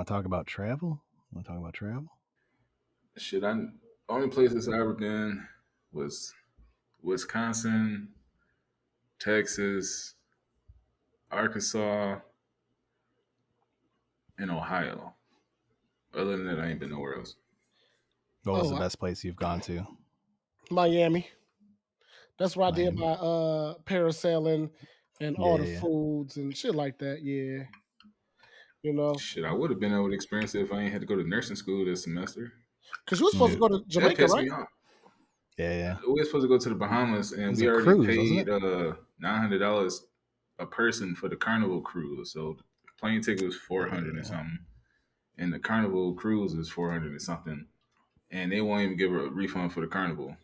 want to talk about travel? Want to talk about travel? Shit, I only places I ever been was Wisconsin, Texas, Arkansas, and Ohio. Other than that, I ain't been nowhere else. What was Oh, the best place you've gone to? Miami. That's where I did Miami. my parasailing and all Yeah, the yeah. foods and shit like that. Yeah, you know, Shit, I would have been able to experience it if I ain't had to go to nursing school this semester. because you were supposed to Mm. go to That Jamaica, pissed right? me off. Yeah, yeah. We were supposed to go to the Bahamas, It and was we a already cruise, wasn't paid it? $900 a person for the Carnival cruise. So the plane ticket was 400 and Yeah. something, and the Carnival cruise is 400 and something, and they won't even give her a refund for the Carnival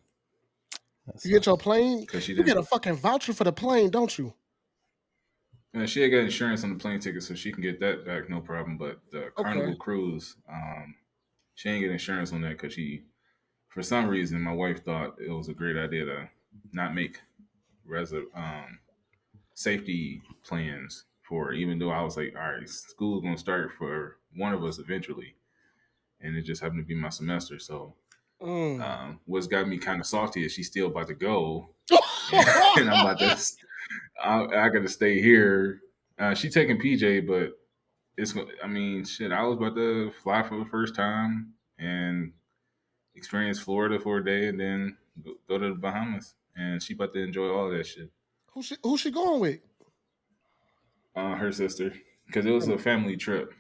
That You get your sucks. plane, because she you get didn't. a fucking voucher for the plane, don't you? She had got insurance on the plane ticket, so she can get that back, no problem. But the Okay. Carnival cruise, she ain't get insurance on that because for some reason, my wife thought it was a great idea to not make res- um, safety plans for her, even though I was like, all right, school's gonna start for one of us eventually, and it just happened to be my semester. So, Mm. what's got me kind of salty is she's still about to go, and, and I'm about to, I got to stay here. She taking PJ, but I mean, shit, I was about to fly for the first time and experience Florida for a day, and then go to the Bahamas, and she about to enjoy all that shit. Who's she going with? Her sister, because it was a family trip.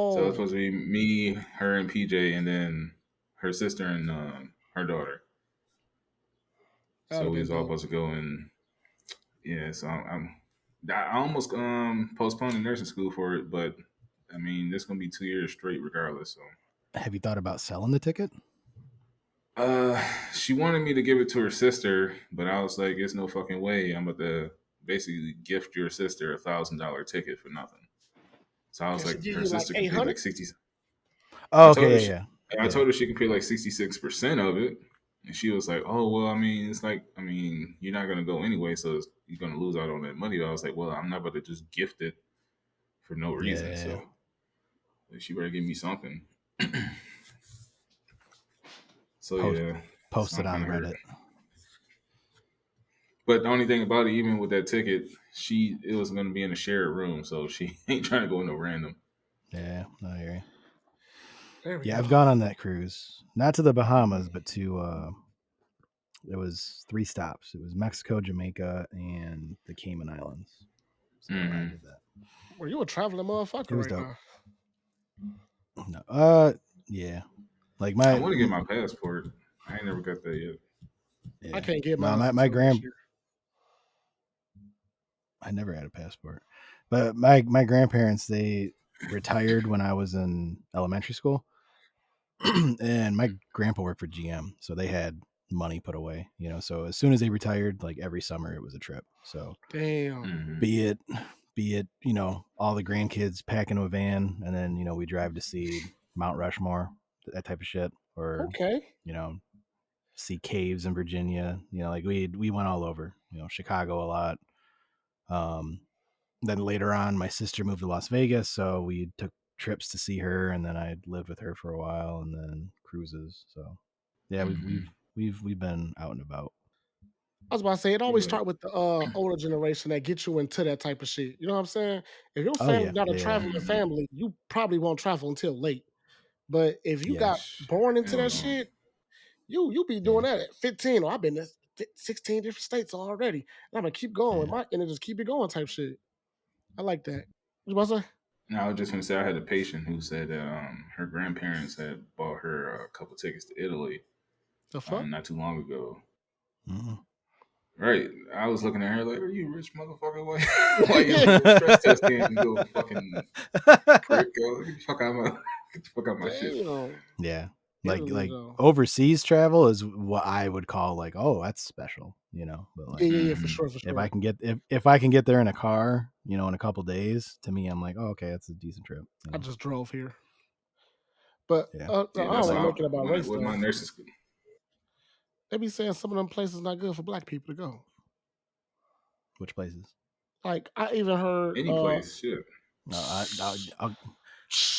So it's Oh, supposed to be me, her, and PJ, and then her sister and her daughter. that would So have we been was all dope. supposed to go, and yeah. So I almost postponed the nursing school for it, but I mean, this gonna be 2 years straight regardless. So Have you thought about selling the ticket? she wanted me to give it to her sister, but I was like, "It's no fucking way. I'm about to basically gift your sister $1,000 ticket for nothing." So I was Can she like, give her you like sister can pay 800? like 60. I Oh, told her okay, she, yeah, I yeah, told her she could pay like 66% of it, and she was like, "Oh well, I mean, it's like, I mean, you're not gonna go anyway, so you're gonna lose out on that money." I was like, "Well, I'm not about to just gift it for no yeah, reason, yeah, yeah. so like, she better give me something." So Post yeah, so post it I'm kind on of hurt. Reddit. But the only thing about it, even with that ticket, it was gonna be in a shared room, so she ain't trying to go no random. Yeah, I hear you. There we Yeah, go. I've gone on that cruise, not to the Bahamas, but to it was 3 stops. It was Mexico, Jamaica, and the Cayman Islands. So I Hmm. did that. Well, you a traveling It motherfucker was right dope. now. No, yeah, like I my want to get my passport. I ain't never got that yet. I yeah, can't get no, mine my until next grand year. I never had a passport, but my grandparents they retired when I was in elementary school, and my grandpa worked for GM, so they had money put away. So as soon as they retired, like every summer, it was a trip. So Damn. Hmm. be it all the grandkids pack into a van, and then we drive to see Mount Rushmore, that type of shit, or Okay. you know see caves in Virginia. Like we went all over. Chicago a lot. Um, then later on, my sister moved to Las Vegas, so we took trips to see her, and then I lived with her for a while, and then cruises. So yeah, we've Hmm. we've we've we've been out and about. I was about to say it always Yeah. start with the older generation that gets you into that type of shit. You know what I'm saying? If your Oh family yeah, not a yeah, traveling Hmm. family, you probably won't travel until late. But if you yeah, got born into Hell that no. shit, you be doing yeah, that at 15. Or I've been to 16 different states already. And I'm gonna keep going with yeah. my and just keep it going type shit. I like that. What you about to say? Now, I was just gonna say I had a patient who said that her grandparents had bought her a couple tickets to Italy The fuck? not too long ago. Mhm. Right. I was looking at her like, "Are you a rich motherfucker? Why, why you don't stress test me and go fucking prick? Go get the fuck out of my get the fuck out of my shit." Damn. Yeah, Italy like though. overseas travel is what I would call like, oh, that's special. But Yeah, like yeah, yeah, for Hmm. sure, for if I sure. can get if I can get there in a car, in a couple days, to me, I'm like, oh, okay, that's a decent trip. I just drove here. But Yeah. no, Yeah, I don't that's want to why make it about race with though. my nursing school, They be saying some of them places not good for black people to go. Which places? Like I even heard any place, shit. No, I, I'll,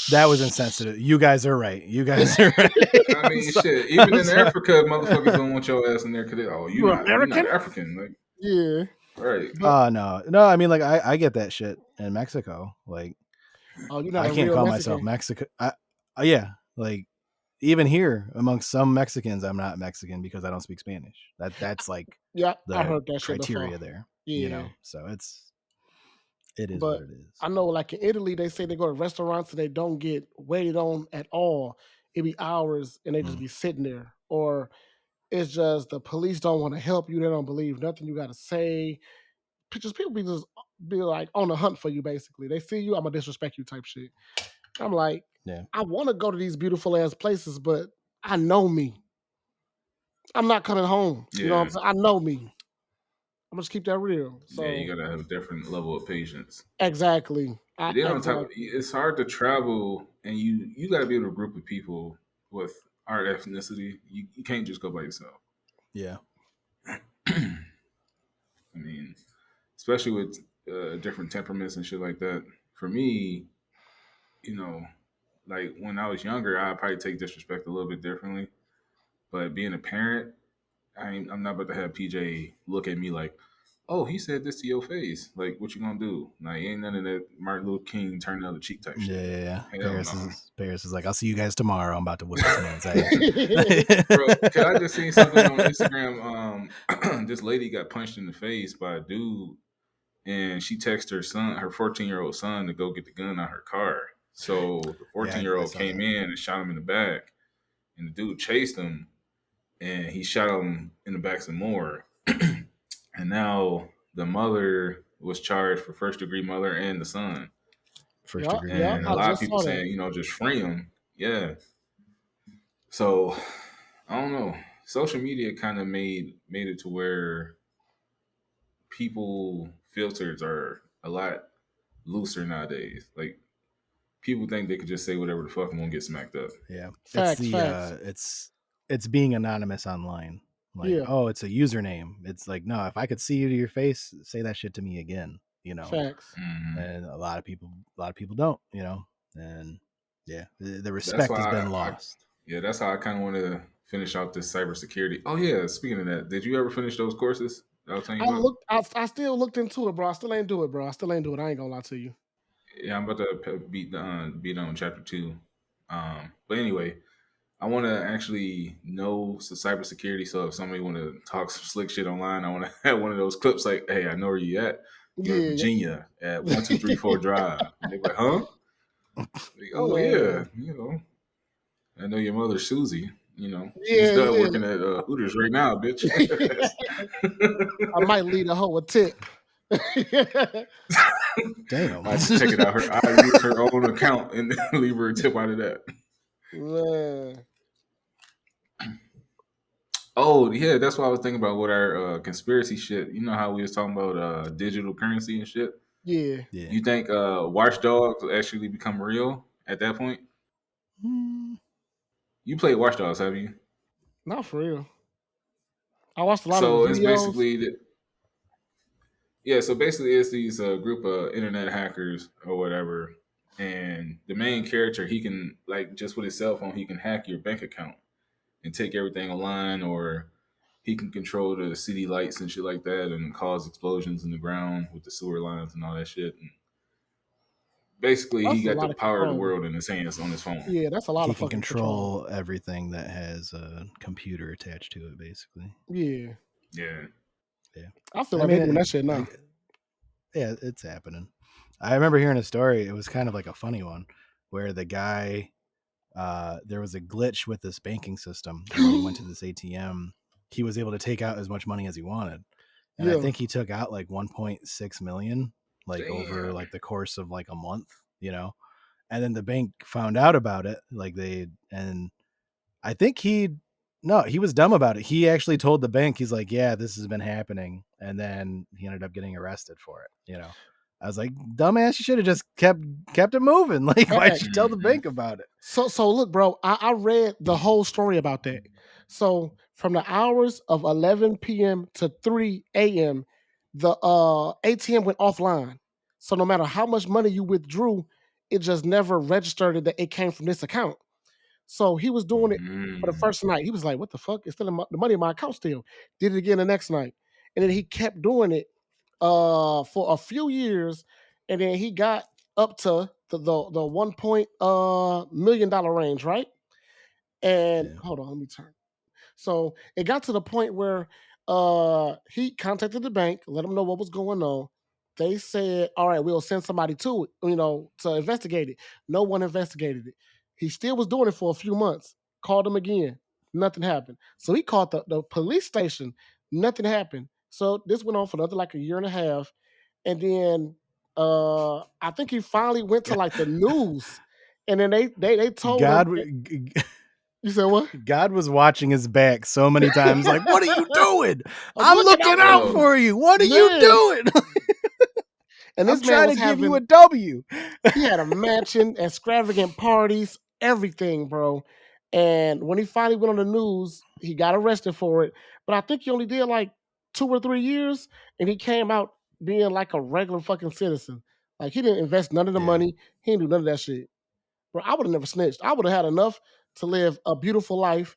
That was insensitive. You guys are right. You guys are right. I I'm mean, sorry. shit. Even I'm in sorry. Africa, motherfuckers don't want your ass in there because oh, You you're not American? African, like Yeah. right. But No, no. I mean, like, I get that shit in Mexico. Like, oh, you're not I a can't real call myself Mexican. Mexican. Yeah, like even here amongst some Mexicans, I'm not Mexican because I don't speak Spanish. That's like Yeah, I the heard that shit before. criteria there. Yeah. So it is what But it is. I know, like in Italy, they say they go to restaurants and they don't get waited on at all. It be hours and they just Mm, be sitting there. Or it's just the police don't want to help you. They don't believe nothing you got to say. Just people be like on the hunt for you. Basically, they see you, I'm gonna disrespect you type shit. I'm like, yeah, I want to go to these beautiful ass places, but I know me. I'm not coming home. You know what I'm Yeah, saying? I know me. I'm gonna just keep that real. yeah. You So gotta have a different level of patience. exactly, And then on top, exactly. it's hard to travel, and you got to be with a group of people with our ethnicity. You can't just go by yourself. yeah, I mean, especially with different temperaments and shit like that. For me, you know, like when I was younger, I'd probably take disrespect a little bit differently. But being a parent, I'm not about to have PJ look at me like, "Oh, he said this to your face. Like, what you gonna do?" Like, ain't none of that Martin Luther King turn the other cheek type shit. yeah. Hell no. Paris is like, I'll see you guys tomorrow. I'm about to whip this man's ass. Bro, cause I just seen something on Instagram. This lady got punched in the face by a dude, and she texted her son, her 14-year-old son, to go get the gun out her car. So the Yeah, I 14-year-old saw came that in and shot him in the back, and the dude chased him, and he shot him in the back some more. And now the mother was charged for first degree murder and the son. first Yeah, degree yeah. murder. And a I lot of just people saw that. saying, just free him. Yeah. So I don't know. Social media kind of made it to where people filters are a lot looser nowadays. Like people think they could just say whatever the fuck and won't get smacked up. Yeah, Facts, facts. it's being anonymous online. Like, Yeah, oh, it's a username. It's like, no, if I could see you to your face, say that shit to me again. facts. Hmm. And a lot of people don't. And yeah, the That's respect has why been I lost. yeah, that's how I kind of want to finish off this cybersecurity. Oh yeah, speaking of that, did you ever finish those courses that I was telling I you about? looked. I still looked into it, bro. I still ain't do it, bro. I still ain't do it. I ain't gonna lie to you. Yeah, I'm about to beat on chapter two. But anyway, I want to actually know some cybersecurity. So if somebody want to talk some slick shit online, I want to have one of those clips like, "Hey, I know where you at. You're in Yeah, Virginia at 1234 Drive." And they're like, "Huh?" Like, oh yeah, man. I know your mother Susie. She's Yeah, yeah. working at Hooters right now, bitch. I might lead a hoe a tip. Damn. I check it out. I use her own account and leave her a tip out of that. Man, Oh yeah, that's what I was thinking about with our conspiracy shit. You know how we was talking about digital currency and shit. yeah. Yeah. You think Watchdogs will actually become real at that point? Mm, You played Watchdogs, have you? Not for real. I watched a lot of So the it's videos. basically yeah. So basically, it's these group of internet hackers or whatever, and the main character he can like just with his cell phone he can hack your bank account and take everything online, or he can control the city lights and shit like that, and cause explosions in the ground with the sewer lines and all that shit. And basically, he That's a got the lot of power of the control. world in his hands on his phone. Yeah, that's a lot he of can fucking control. control everything that has a computer attached to it, basically. Yeah, Yeah. Yeah. I feel I like they mean, doing that shit now. yeah, it's happening. I remember hearing a story. It was kind of like a funny one where the guy, there was a glitch with this banking system. And when he went to this ATM, he was able to take out as much money as he wanted. And I Yeah, think he took out like 1.6 million, like over Damn. like the course of like a month, and then the bank found out about it. And I think no, he was dumb about it. He actually told the bank, he's like, yeah, this has been happening. And then he ended up getting arrested for it. I was like, dumbass, you should have just kept it moving. Like, why'd you facts. tell the Hmm. bank about it? So look, bro, I read the whole story about that. So from the hours of 11 p.m. to 3 a.m., the ATM went offline. So no matter how much money you withdrew, it just never registered that it came from this account. So he was doing it for the Mm. first night. He was like, "What the fuck? It's still in the money in my account still." Did it again the next night, and then he kept doing it for a few years, and then he got up to the 1 million dollar range, right? And Yeah. hold on, let me turn. So it got to the point where he contacted the bank, let them know what was going on. They said, "All right, we'll send somebody to it, to investigate it." No one investigated it. He still was doing it for a few months. Called him again, nothing happened. So he called the police station, nothing happened. So this went on for another like a year and a half, and then I think he finally went to like the news, and then they told him. God, You said what? God was watching his back so many times. Like, what are you doing? I'm I'm looking looking out for out Yo, you. for you. What are you Yeah. doing? And I'm this man trying was to give you a having W. he had a mansion, extravagant parties, everything, bro. And when he finally went on the news, he got arrested for it. But I think he only did like 2 or 3 years, and he came out being like a regular fucking citizen. Like he didn't invest none of the Yeah. money. He didn't do none of that shit. Bro, I would have never snitched. I would have had enough to live a beautiful life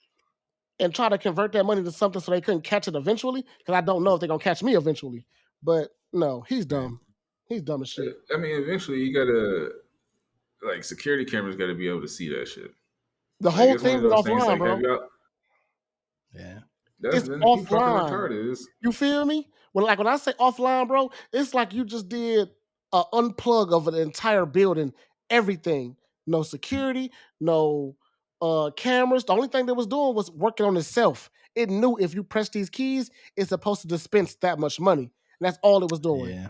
and try to convert that money to something so they couldn't catch it eventually. Because I don't know if they're gonna catch me eventually. But no, he's man. dumb. He's dumb as shit. I mean, eventually you gotta like security cameras got to be able to see that shit. The Like whole it's one thing of was those things. offline, Like, have bro. y'all? Yeah. That's It's then people fucking offline. retarded. Is You feel me? When I say offline, bro, it's like you just did a unplug of an entire building, everything. No security, no cameras. The only thing that was doing was working on itself. It knew if you press these keys, it's supposed to dispense that much money. And that's all it was doing. Yeah.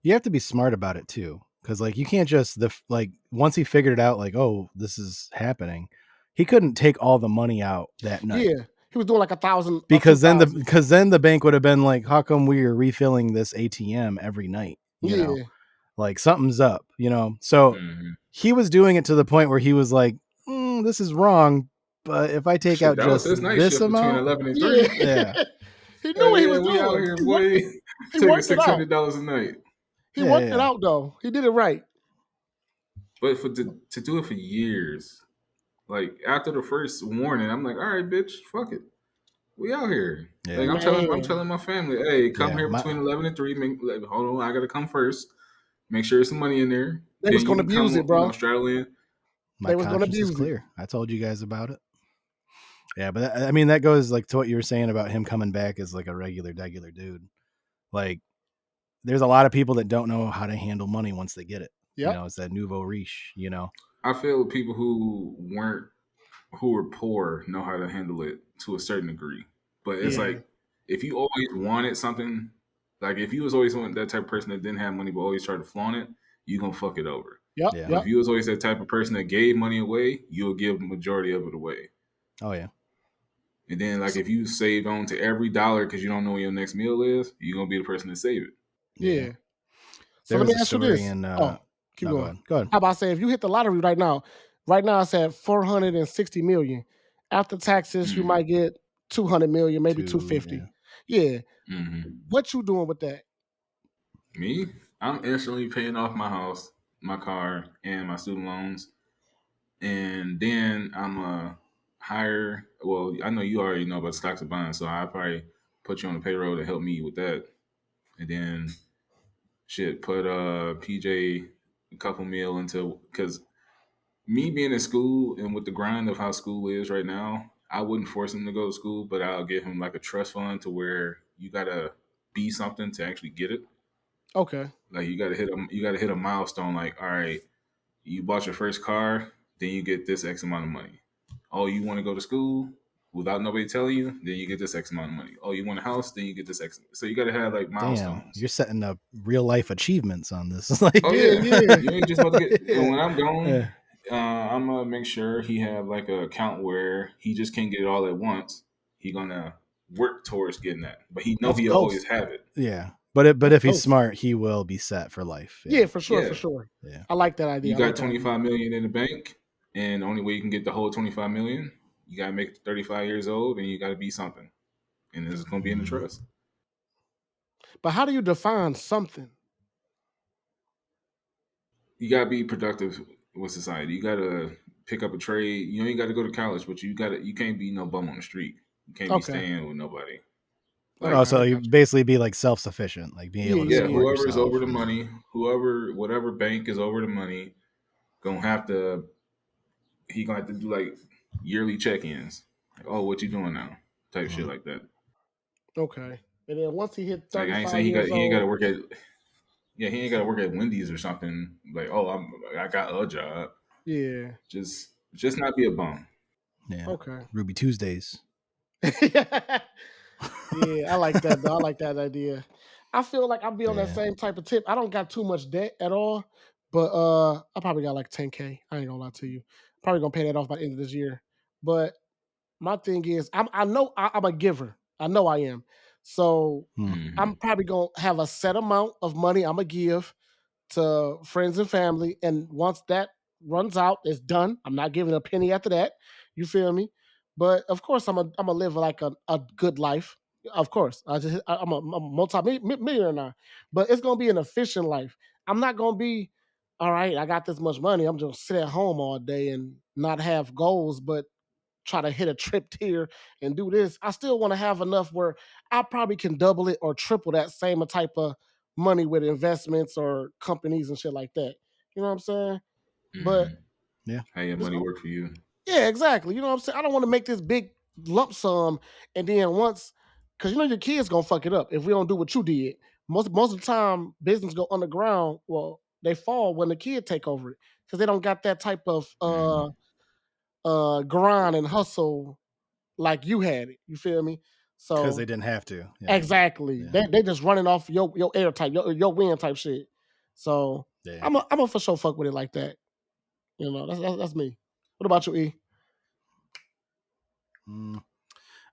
You have to be smart about it too. Cause like you can't just like once he figured it out, like, oh, this is happening, he couldn't take all the money out that night. Yeah. He was doing like 1,000 or Because then 2,000. the bank would have been like, how come we are refilling this ATM every night? Yeah. Like something's up. So mm-hmm. he was doing it to the point where he was like, this is wrong. But if I take Shit, out that was just his night this shift between amount, 11 and 3. Yeah. yeah, He knew Hell what he yeah, was we out doing. here, boy, He taking worked it six out. hundred dollars a night. He yeah, worked it yeah, out though. He did it right. But to do it for years, like after the first warning, I'm like, all right, bitch, fuck it, we out here. Like yeah, I'm Man. telling my family, hey, come yeah. here between 11 and 3. Like, hold on, I gotta come first. Make sure there's some money in there. They was Then you gonna can abuse come, it, bro. straddle in. My They was gonna conscience is abuse it. clear. I told you guys about it. Yeah, but I mean that goes like to what you were saying about him coming back as like a regular dude. Like there's a lot of people that don't know how to handle money once they get it. Yep. It's that nouveau riche. I feel people who were poor know how to handle it to a certain degree. But it's Yeah. like if you always wanted something, like if you was always that type of person that didn't have money but always tried to flaunt it, you gonna fuck it over. Yep. Yeah. But Yep. if you was always that type of person that gave money away, you'll give majority of it away. Oh yeah. And then like So, if you saved on to every dollar because you don't know when your next meal is, you're gonna be the person to save it. Yeah. yeah. So There let was me a ask you story this. in Oh, keep no, go going. ahead. Go ahead. How about say if you hit the lottery right now it's at 460 million. After taxes, you Mm-hmm. might get 200 million, maybe 2, yeah. 250. Yeah. Mm-hmm. What you doing with that? Me, I'm instantly paying off my house, my car, and my student loans. And then I'm a hire. Well, I know you already know about stocks and bonds, so I probably put you on the payroll to help me with that. And then shit, put PJ a couple mil into because me being in school and with the grind of how school is right now, I wouldn't force him to go to school, but I'll give him like a trust fund to where you gotta be something to actually get it. Okay. Like you gotta hit a milestone. Like, all right, you bought your first car, then you get this X amount of money. Oh, you want to go to school without nobody telling you, then you get this X amount of money. Oh, you want a house, then you get this X. So you got to have like Damn, milestones. you're setting up real life achievements on this. Like, Oh Yeah, yeah, yeah. you ain't just about to get. And yeah. when I'm gone, Uh, I'm gonna make sure he have like a account where he just can't get it all at once. He gonna work towards getting that, but he know That's he'll always ghost. have it. yeah. But That's if he's ghost. smart, he will be set for life. Yeah. Yeah, for sure, for Yeah, sure. Yeah. I like that idea. you I like got that idea. 25 million in the bank, and the only way you can get the whole 25 million, you gotta make it to 35 years old, and you gotta be something, and it's gonna be in the Mhm. trust. But how do you define something? you gotta be productive with society. You gotta pick up a trade. You know, you gotta go to college, but you can't be no bum on the street. You can't be Okay. staying with nobody. Oh, Like, Okay, so I you got basically be like self-sufficient, like being able to yeah, support whoever is over yourself the and money, whatever bank is over the money, gonna have to he gonna have to do like yearly check-ins. Like, oh, what you doing now? Type shit mhm, like that. you. Okay. And then once he hit Like I ain't 35 saying years he ain't got to old, work at yeah he ain't got to work at Wendy's or something. Like oh I got a job. yeah. Just not be a bum. yeah, Okay. Ruby Tuesdays. Yeah, I like that though. I like that idea. I feel like I'll be on that Yeah. same type of tip. I don't got too much debt at all, but I probably got like 10K. I ain't gonna lie to you. Probably gonna pay that off by the end of this year. But my thing is, I know I'm a giver. I know I am. So Hmm. I'm Hmm. probably gonna have a set amount of money I'm gonna give to friends and family. And once that runs out, it's done. I'm not giving a penny after that. You feel me? But of course, I'm gonna live like a good life. Of course, I'm a multi-millionaire now, but it's gonna be an efficient life. I'm not gonna be all right. I got this much money. I'm just sit at home all day and not have goals, but try to hit a trip here and do this. I still want to have enough where I probably can double it or triple that same type of money with investments or companies and shit like that. You know what I'm saying? But Hmm. Yeah. How your it's money go- work for you? yeah, exactly. You know what I'm saying? I don't want to make this big lump sum and then once because you know your kids gonna fuck it up if we don't do what you did. Most of the time, business go underground. Well, they fall when the kid take over it because they don't got that type of Hmm. grind and hustle like you had it. You feel me? Because they So didn't have to. Yeah. exactly, Yeah. they just running off your air type, your wind type shit. So Yeah. I'm a for sure fuck with it like that. You know, that's me. What about you, E? Mm.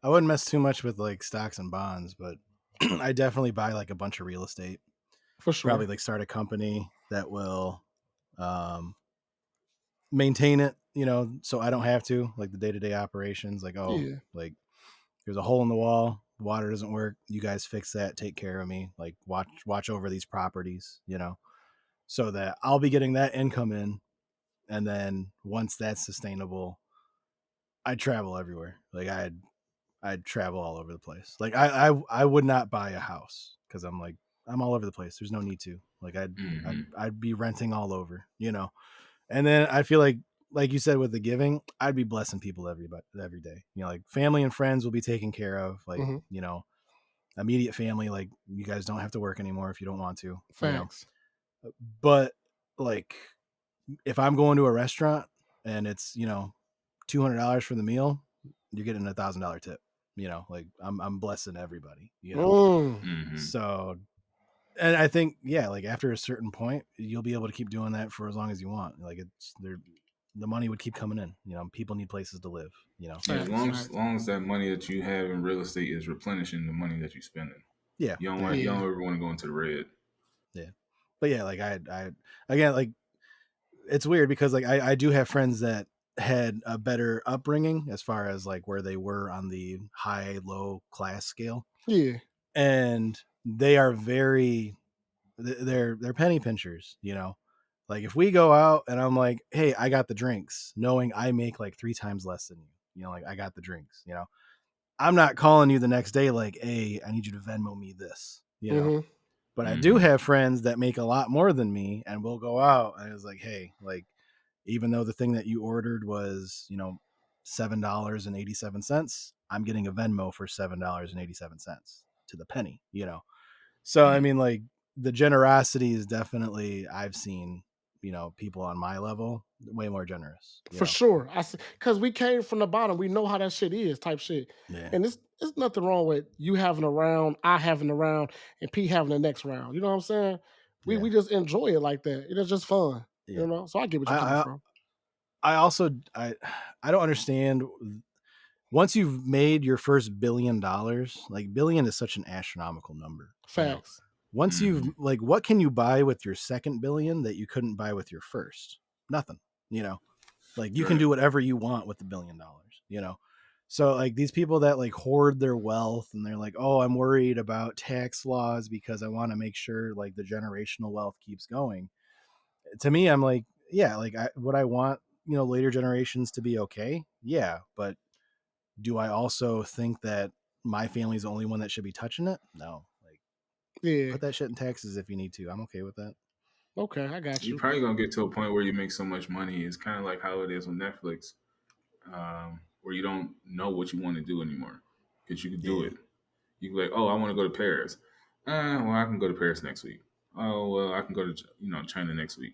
I wouldn't mess too much with like stocks and bonds, but I definitely buy like a bunch of real estate. For Probably sure. like start a company that will um, maintain it, so I don't have to like the day to day operations. Like, oh, Yeah. like there's a hole in the wall, the water doesn't work. You guys fix that, take care of me. Like watch over these properties, so that I'll be getting that income in, and then once that's sustainable, I travel everywhere. Like I'd travel all over the place. Like I would not buy a house because I'm all over the place. There's no need to. Like Hmm. I'd be renting all over. And then I feel like you said with the giving, I'd be blessing people every day. Like family and friends will be taken care of. Like Hmm. immediate family. Like you guys don't have to work anymore if you don't want to. Facts. But like if I'm going to a restaurant and it's $200 for the meal, you're getting $1,000 tip. Like I'm blessing everybody. Mm. Hmm. So, and I think like after a certain point, you'll be able to keep doing that for as long as you want. Like it's there, the money would keep coming in. People need places to live. Yeah, Facts. Facts. as long as that money that you have in real estate is replenishing the money that you're spending. Yeah, yeah, You Yeah. don't ever want to go into the red. yeah. But yeah, like I again, like it's weird because like I do have friends that had a better upbringing as far as like where they were on the high low class scale, Yeah. and they are they're penny pinchers. Like if we go out and I'm like, hey, I got the drinks, knowing I make like 3 times less than you, like I got the drinks. I'm not calling you the next day like, hey, I need you to Venmo me this. Hmm. But I do Hmm. have friends that make a lot more than me, and we'll go out and it's like, hey, like even though the thing that you ordered was $7.87, I'm getting a Venmo for $7.87 to the penny. So I mean, like the generosity is definitely I've seen people on my level way more generous. For sure. Because we came from the bottom. We know how that shit is, type shit. Yeah, And it's nothing wrong with you having a round, I having a round, and P having the next round. You know what I'm saying? yeah, We just enjoy it like that. It's just fun. yeah. So I get what you're I coming I from. I also I don't understand. Once you've made your first $1 billion, like billion is such an astronomical number. Facts. Once you've Hmm. like, what can you buy with your second billion that you couldn't buy with your first? Nothing. You know, like you can Right. do whatever you want with the $1 billion. So like these people that like hoard their wealth and they're like, oh, I'm worried about tax laws because I want to make sure like the generational wealth keeps going. to me, I'm like, yeah, like would I want, later generations to be okay? Yeah, but do I also think that my family's the only one that should be touching it? No. Like, Yeah. put that shit in taxes if you need to. I'm okay with that. Okay, I got You're you. probably gonna get to a point where you make so much money. It's kind of like how it is on Netflix, where you don't know what you want to do anymore because you can do Yeah. it. You can be like, oh, I want to go to Paris. Well, I can go to Paris next week. Oh, well, I can go to China next week.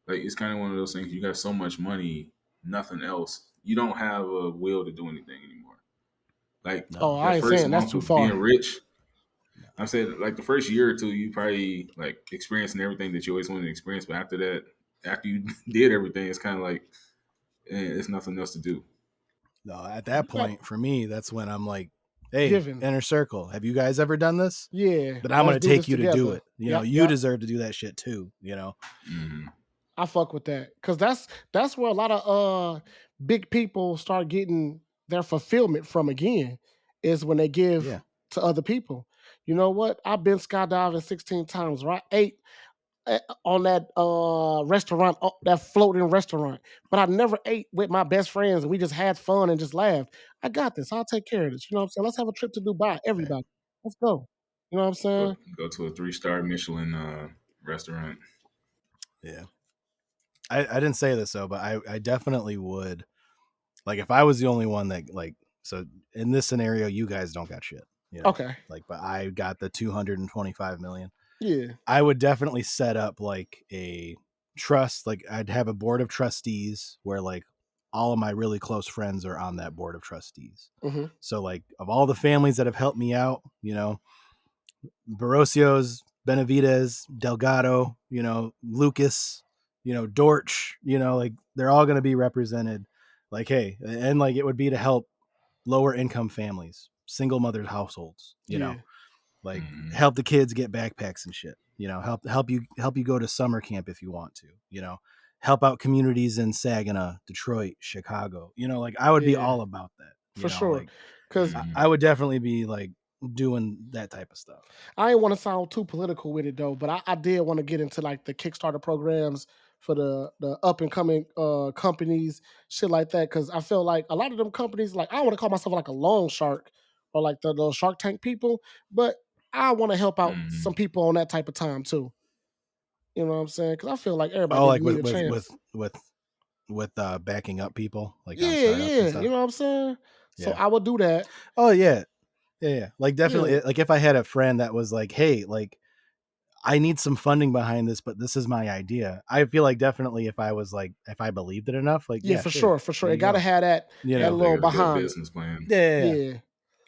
Like it's kind of one of those things. You got so much money, nothing else. You don't have a will to do anything anymore. Like Oh, No. that I ain't first saying that's month too of being far. rich, No. I'm saying like the first year or two, you probably like experiencing everything that you always wanted to experience. But after that, after you did everything, it's kind of like it's nothing else to do. No, at You that got point, for me, that's when I'm like, hey, given. inner circle, have you guys ever done this? Yeah, Then I'm let's going to do this take you to do together. it. Yep, You yep. deserve to do that shit too. Hmm. I fuck with that because that's where a lot of big people start getting their fulfillment from again is when they give Yeah. to other people. You know what? I've been skydiving 16 times, right? Eight on that restaurant, that floating restaurant, but I never ate with my best friends and we just had fun and just laughed. I got this. I'll take care of this. You know what I'm saying? Let's have a trip to Dubai, Right. everybody. Let's go. You know what I'm saying? Go to a 3-star Michelin restaurant. Yeah. I didn't say this though, but I definitely would. Like, if I was the only one that, like, so in this scenario, you guys don't got shit. Okay. Like, but I got the 225 million. Yeah. I would definitely set up like a trust. Like, I'd have a board of trustees where, like, all of my really close friends are on that board of trustees. Hmm. So, like, of all the families that have helped me out, Barosios, Benavides, Delgado, Lucas, Dortch, like, they're all going to be represented. Like, hey, and like it would be to help lower income families, single mother households, Yeah. like Hmm. help the kids get backpacks and shit, help you go to summer camp if you want to, help out communities in Saginaw, Detroit, Chicago, like I would be Yeah. all about that, For sure. like Because I would definitely be like doing that type of stuff. I ain't want to sound too political with it though, but I did want to get into like the Kickstarter programs for the up and coming companies, shit like that. Cause I feel like a lot of them companies, like I don't want to call myself like a loan shark or like the Shark Tank people, but I want to help out some Hmm. people on that type of time too. You know what I'm saying? Cause I feel like Oh, everybody like need with a with with chance. with with backing up people like on Yeah, startups and yeah. You stuff. know what I'm saying? So Yeah. I would do that. Oh yeah. Yeah. Like, Yeah. definitely, like, if I had a friend that was like, hey, like, I need some funding behind this, but this is my idea. I feel like definitely if I believed it enough, like, Yeah, yeah, for sure. sure, for There sure. It you gotta go. have that You that Sounds know? like little a good behind. business plan. Yeah, yeah, yeah. Yeah.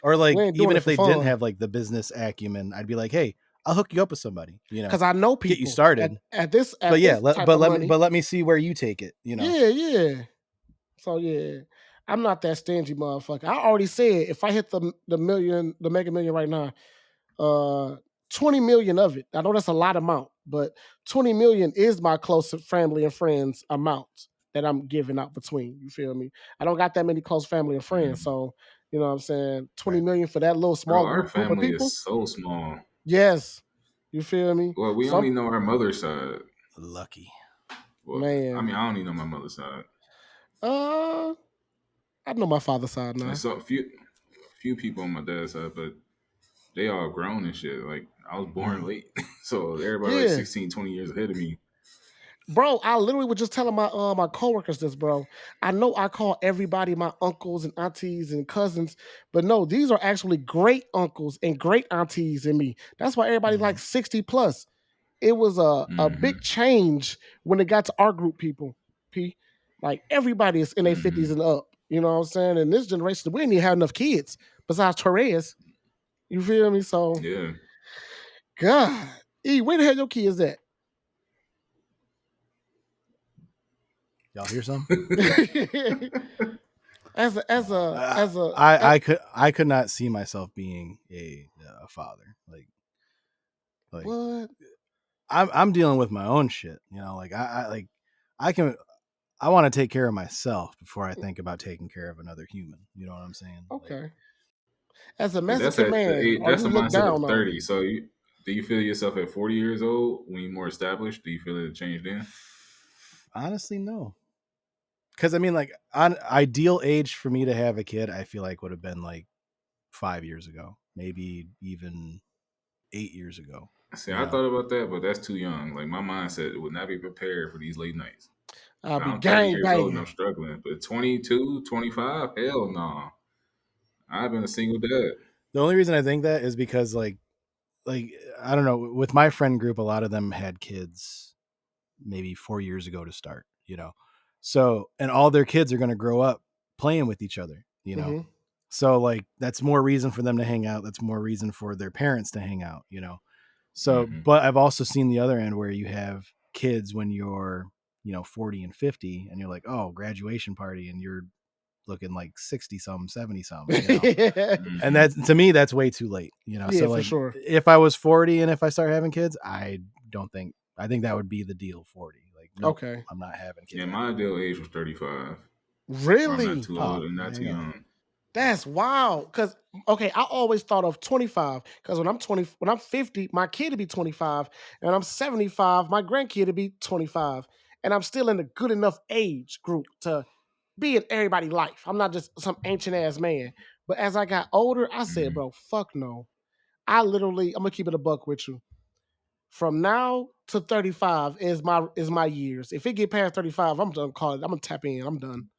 Or We like, ain't doing even it if for they didn't fun. have like the business acumen, I'd be like, hey, I'll hook you up with somebody, Cause I know get you people started. at But yeah, this type of money. but let me see where you take it. Yeah, yeah. So yeah, I'm not that stingy motherfucker. I already said if I hit the million, the mega million right now, uh 20 million of it. I know that's a lot amount, but 20 million is my close family and friends amount that I'm giving out between. You feel me? I don't got that many close family and friends, Hmm. so you know what I'm saying. 20 Right. million for that little Bro, small our group of family people. is so small. Yes, you feel me? Well, we Some only know our mother's side. Lucky. Well, I man. mean, I don't even know my mother's side. Uh, I know my father's side I now. saw a few people on my dad's side, but they all grown and shit. Like I was born Mhm. late, so everybody like Yeah, 16, 20 years ahead of me. bro. I literally was just telling my coworkers this, bro. I know I call everybody my uncles and aunties and cousins, but no, these are actually great uncles and great aunties in me. That's why everybody like Mhm. 60 plus. It was a big Hmm. change when it got to our group people. P, like everybody is in their 50s Hmm. and up. You know what I'm saying? In this generation, we didn't even have enough kids besides Torres. You feel me? So, Yeah. God, E, where the hell your kids at? Y'all hear some? as a as No, a as a I could not see myself being a father. Like what? I'm dealing with my own shit. Like I can I want to take care of myself before I think about taking care of another human. You know what I'm saying? Like, Okay. As a But that's Mexican at the man, age, are that's you the looked mindset of down on? 30. So do you feel yourself at 40 years old when you're more established? Do you feel it changed then? Honestly, no. Because I mean, like, on ideal age for me to have a kid, I feel like would have been like 5 years ago, maybe even 8 years ago. See, You I know, thought about that, but that's too young. Like my mindset would not be prepared for these late nights. I'll be I'm 30 gang years old and banging. I'm struggling. But 22, 25, hell no. I've been a single dad. the only reason I think that is because like I don't know, with my friend group, a lot of them had kids maybe 4 years ago to start. So and all their kids are going to grow up playing with each other. Hmm. So like that's more reason for them to hang out. That's more reason for their parents to hang out. So, Hmm. but I've also seen the other end where you have kids when you're 40 and 50 and you're like, oh, graduation party, and you're looking like 60 some, 70 some. Yeah, And Hmm. that's, to me, that's way too late. yeah, So for like sure. if I was 40 and if I start having kids, I think that would be the deal. 40, like, nope, Okay. I'm not having kids Yeah, my after that. ideal age was 35, where I'm not Really? too Oh, old and not too hang on. young. That's wild. Cause okay, I always thought of 25. Cause when I'm 50, my kid will be 25. And when I'm 75, my grandkid will be 25. And I'm still in a good enough age group to be in everybody's life. I'm not just some ancient ass man. But as I got older, I said, Hmm. bro, fuck no. I'm gonna keep it a buck with you. From now to 35 is my years. If it get past 35, I'm done calling. I'm gonna tap in. I'm done.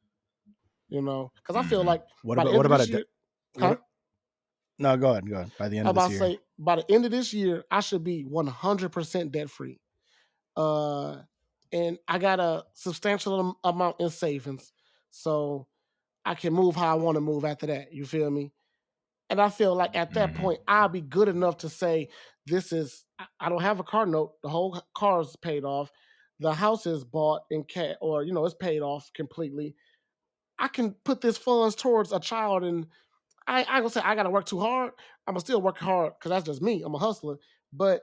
Because I feel Hmm. like What by the about end what of about this a year, huh? what? No, go ahead. By the end I'm of this about to year, say by the end of this year, I should be 100% debt free. Uh, and I got a substantial amount in savings, so I can move how I want to move after that. You feel me? And I feel like at that Hmm. point, I'll be good enough to say, this is, I don't have a car note. The whole car is paid off. The house is bought in cash, or, it's paid off completely. I can put this funds towards a child, and I gonna say I gotta work too hard. I'm gonna still work hard because that's just me. I'm a hustler, but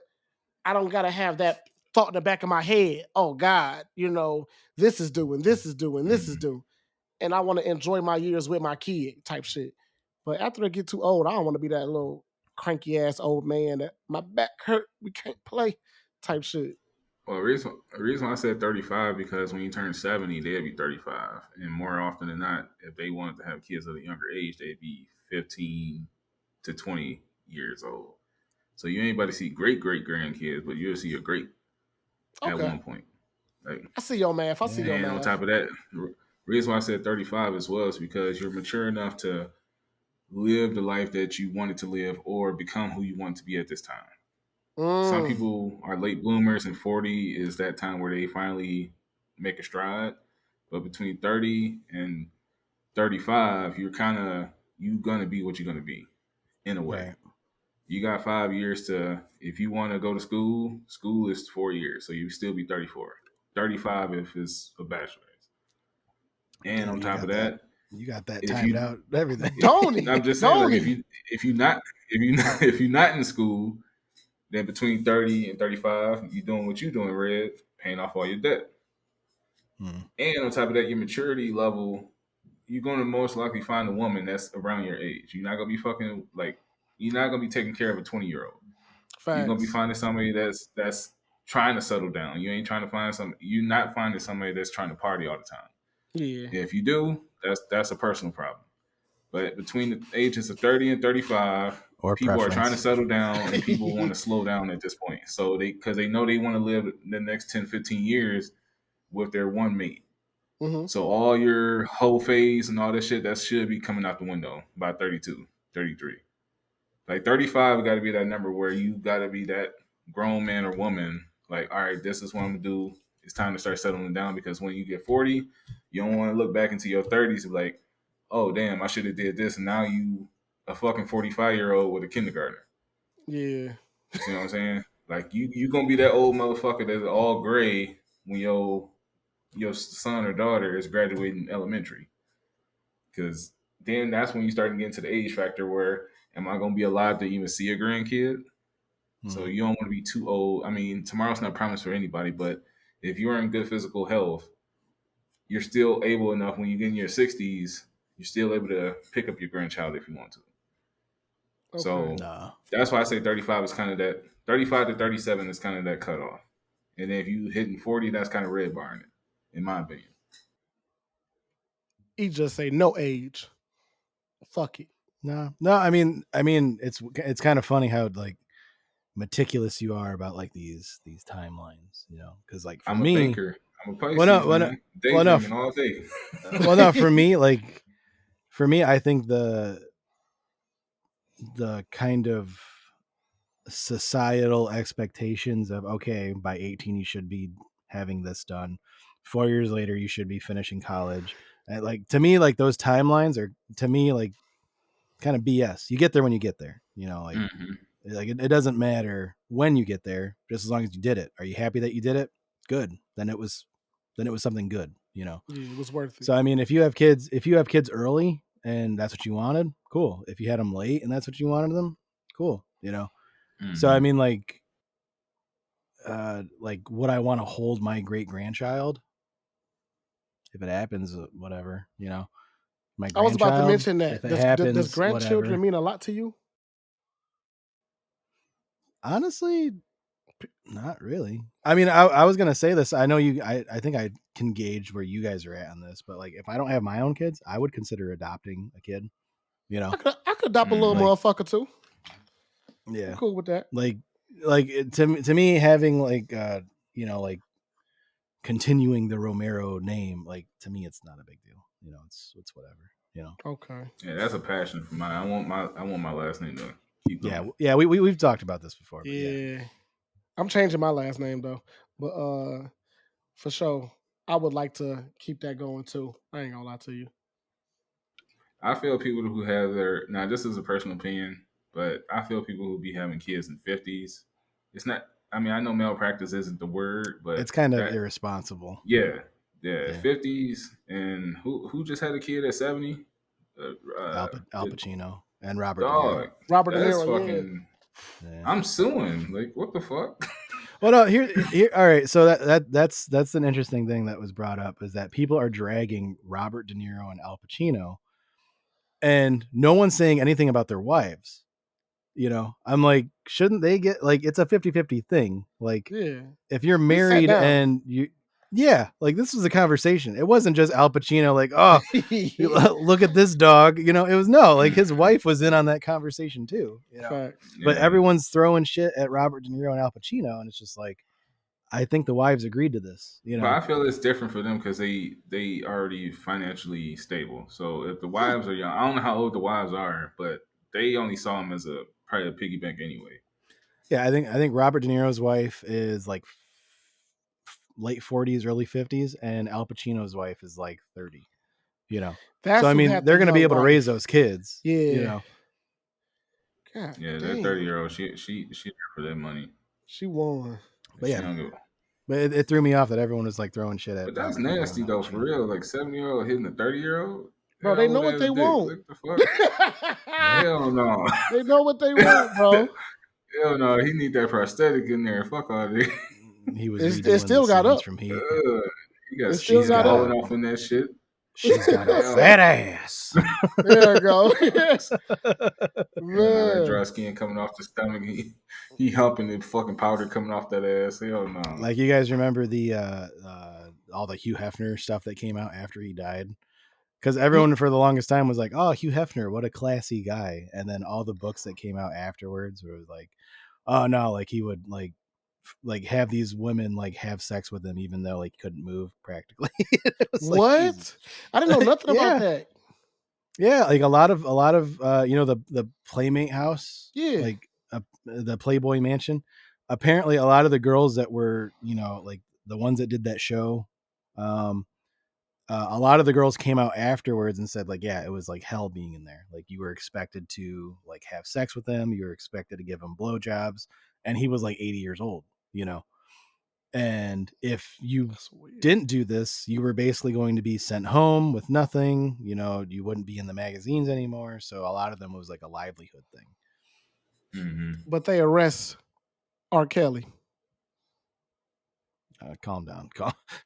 I don't gotta have that thought in the back of my head. Oh God, this is doing, this is doing, this is Hmm. due, and I want to enjoy my years with my kid, type shit. But after I get too old, I don't want to be that little cranky ass old man that my back hurt, we can't play, type shit. Well, the reason why I said 35 because when you turn 70, they'd be 35, and more often than not, if they wanted to have kids at a younger age, they'd be 15 to 20 years old. So you ain't about to see great great grandkids, but you'll see a great at Okay, one point. Like, I see your math. I see yeah. your and on top math. of that, reason why I said 35 as well is because you're mature enough to live the life that you wanted to live or become who you want to be at this time. Some Mm, people are late bloomers, and 40 is that time where they finally make a stride. But between 30 and 35, you gonna be what you're gonna be in a way. Right. You got 5 years to, if you want to go to school, school is 4 years, so you still be 34. 35 if it's a bachelor's. And Damn, on top of that, you got that if timed you, out, everything. don't he? I'm just saying, like Don't he? if you not if you're not in school, then between 30 and 35, you're doing what you're doing, Red, paying off all your debt. Hmm. And on top of that, your maturity level, you're going to most likely find a woman that's around your age. You're not going to be fucking like, you're not going to be taking care of a 20-year-old. You're going to be Facts. finding somebody that's trying to settle down. You ain't trying to find some. You're not finding somebody that's trying to party all the time. Yeah. If you do, that's a personal problem. But between the ages of 30 and 35, Or people are trying to preference. settle down and people want to slow down at this point. So because they know they want to live the next 10, 15 years with their one mate. Hmm. So all your whole phase and all that shit, that should be coming out the window by 32, 33. Like 35 got to be that number where you got to be that grown man or woman. Like, all right, this is what I'm going to do. It's time to start settling down because when you get 40, you don't want to look back into your 30s and be like, oh, damn, I should have did this. And now you a fucking 45-year-old with a kindergartner. Yeah. You see what I'm saying? Like, you going to be that old motherfucker that's all gray when your son or daughter is graduating elementary. Because then that's when you start to get into the age factor where am I going to be alive to even see a grandkid? So Hmm. you don't want to be too old. I mean, tomorrow's not promised for anybody, but if you're in good physical health, you're still able enough when you get in your 60s, you're still able to pick up your grandchild if you want to. Okay. So Nah. that's why I say 35 is kind of that, 35 to 37 is kind of that cutoff. And then if you hitting 40, that's kind of red barring it. in my opinion. He just say no age. Fuck it. No. I mean, it's kind of funny how like meticulous you are about like these timelines, because like for I'm a me, thinker. I'm a well, no, Pisces, well, no, man. well, no, Daydreaming all day. well, no, for me, like for me, I think the kind of societal expectations of okay, by 18 you should be having this done. 4 years later, you should be finishing college. And like to me, like those timelines are to me like kind of BS. You get there when you get there. Hmm. Like it doesn't matter when you get there, just as long as you did it. Are you happy that you did it? Good. Then it was something good. Yeah, it was worth it. So I mean, if you have kids early and that's what you wanted, cool. If you had them late and that's what you wanted them, cool. So I Hmm. mean, like would I want to hold my great grandchild if it happens? Whatever. My I was about to grandchild, mention if that. it Does happens, grandchildren whatever. mean a lot to you? Honestly, not really. I mean, I was gonna say this. I know you. I think I can gauge where you guys are at on this, but like, if I don't have my own kids, I would consider adopting a kid. You know, I could adopt a little Hmm. like motherfucker too. I'm yeah, cool with that. like to me having like continuing the Romero name, like to me, it's not a big deal. It's whatever. Okay. Yeah, that's a passion for mine. I want my last name to keep Yeah, going. yeah. We've talked about this before, but yeah, Yeah. I'm changing my last name though. But for sure, I would like to keep that going too. I ain't gonna lie to you. I feel people who have their now this is a personal opinion, but I feel people who be having kids in 50s. It's not. I mean, I know malpractice isn't the word, it's but kind of that irresponsible. yeah, yeah, Yeah, 50s and who just had a kid at 70? Al The Pacino and Robert De Niro. dog. Robert De That's Niro, yeah. fucking. Yeah. I'm suing. Like what the fuck? Well, no, here. All right, so that's an interesting thing that was brought up is that people are dragging Robert De Niro and Al Pacino, and no one's saying anything about their wives. I'm like, shouldn't they get like it's a 50-50 thing? Like, Yeah. if you're We sat married down. and yeah, like this was a conversation. It wasn't just Al Pacino, like, oh, look at this dog. It was no, like his Mhm. wife was in on that conversation too. Facts. But Yeah. everyone's throwing shit at Robert De Niro and Al Pacino, and it's just like, I think the wives agreed to this. But I feel it's different for them because they already financially stable. So if the Hmm. wives are young, I don't know how old the wives are, but they only saw him as a probably a piggy bank anyway. Yeah, I think Robert De Niro's wife is like late 40s, early 50s, and Al Pacino's wife is like 30. So That's I who mean, had the they're going to be young able to raise wife. those kids. Yeah. God Yeah, that damn. 30-year-old, she there for that money. She won. But She yeah, don't give. but it threw me off that everyone was like throwing shit at But that's Robert De Niro and nasty Al though, for Pacino. real. Like 70-year-old hitting a 30-year-old. Bro, That they know old what ass they dick. want. What the fuck? Yeah, Hell no. They know what they want, bro. Hell no. He need that prosthetic in there. Fuck all that. he was It redoing the still got scenes up. from Heat. He got It still She's skin got got up. falling a off in that shit. she's got a Hell, fat ass. There you go. hell no, that Man. dry skin coming off the stomach. He humping the fucking powder coming off that ass. Hell no. Like, you guys remember the all the Hugh Hefner stuff that came out after he died? Because Ye- everyone for the longest time was like, "Oh, Hugh Hefner, what a classy guy," and then all the books that came out afterwards were like, "Oh no, like he would like have these women like have sex with him even though like he couldn't move practically." It was like Jesus. What? I didn't know nothing about Yeah, that. yeah, like a lot of the Playmate House, Yeah. like the Playboy Mansion. Apparently, a lot of the girls that were like the ones that did that show, um, a lot of the girls came out afterwards and said like, yeah, it was like hell being in there. Like you were expected to like have sex with him, you were expected to give him blowjobs, and he was like 80 years old. You know, and if you That's weird. didn't do this, you were basically going to be sent home with nothing. You wouldn't be in the magazines anymore. So a lot of them was like a livelihood thing. Hmm. But they arrest R. Kelly. Calm down.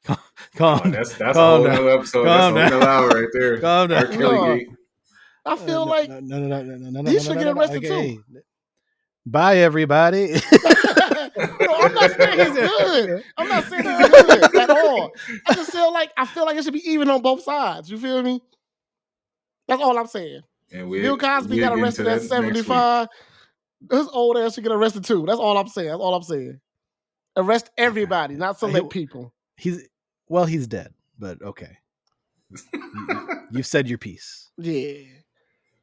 Oh, Calm, that's a calm whole down. nother episode. That's a Calm whole down. nother hour right there. Calm down. R. Kelly No, gate. I feel No, like no, no, no, no, no, no, he no, should no, get no, no. arrested too. Okay. Bye, everybody. No, I'm not saying he's good. I'm not saying he's good at all. I just feel like it should be even on both sides. You feel me? That's all I'm saying. And Bill Cosby we'll got get into arrested at that next week. 75. His old ass should get arrested too. That's all I'm saying. That's all I'm saying. Arrest everybody, not select people. He's dead, but okay. You've said your piece. Yeah.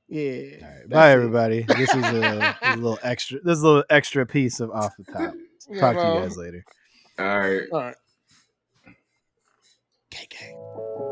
Yeah. All right. Bye, everybody. This is a little extra. This is a little extra piece of off the top. Talk to you guys later. All right. All right. KK.